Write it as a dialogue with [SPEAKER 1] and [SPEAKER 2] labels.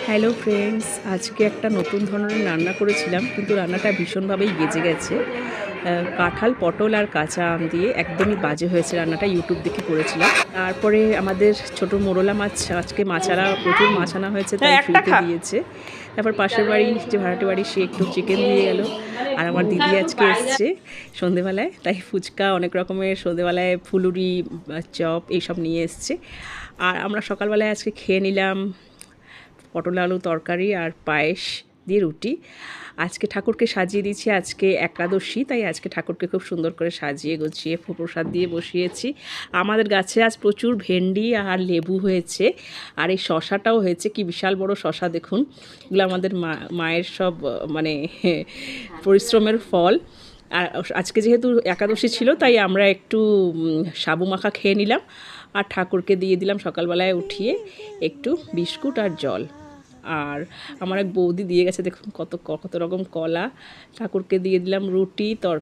[SPEAKER 1] Hello friends, আজকে একটা নতুন ধরনের রান্না করেছিলাম, কিন্তু রান্নাটা ভীষণভাবেই গেজে গেছে। কাঁঠাল, পটল আর কাঁচা আম দিয়ে একদমই বাজে হয়েছে রান্নাটা। ইউটিউব দেখে করেছিলাম। তারপরে আমাদের ছোট মোরলা মাছ, আজকে মাচারা প্রচুর মাছ আনা হয়েছে, তাই
[SPEAKER 2] একটা
[SPEAKER 1] ফ্রিতে
[SPEAKER 2] খা।
[SPEAKER 1] দিয়েছে। তারপর পাশের বাড়ি যে ভাড়াটে বাড়ি, সে একটু চিকেন দিয়ে গেল। আর আমার দিদি আজকে এসছে সন্ধেবেলায়, তাই ফুচকা, অনেক রকমের সন্ধেবেলায় ফুলুরি, চপ এইসব নিয়ে এসছে। আর আমরা সকালবেলায় আজকে খেয়ে নিলাম পটল আলু তরকারি আর পায়েস দিয়ে রুটি। আজকে ঠাকুরকে সাজিয়ে দিয়েছি, আজকে একাদশী, তাই আজকে ঠাকুরকে খুব সুন্দর করে সাজিয়ে গুছিয়ে প্রসাদ দিয়ে বসিয়েছি। আমাদের গাছে আজ প্রচুর ভেন্ডি আর লেবু হয়েছে, আর এই শশাটাও হয়েছে। কি বিশাল বড় শশা দেখুন! এগুলো আমাদের মায়ের সব মানে পরিশ্রমের ফল। আর আজকে যেহেতু একাদশী ছিল, তাই আমরা একটু সাবু মাখা খেয়ে নিলাম, আর ঠাকুরকে দিয়ে দিলাম সকালবেলায় উঠিয়ে একটু বিস্কুট আর জল। আর আমার এক বৌদি দিয়ে গেছে, দেখুন কত কত রকম কলা। ঠাকুরকে দিয়ে দিলাম রুটি,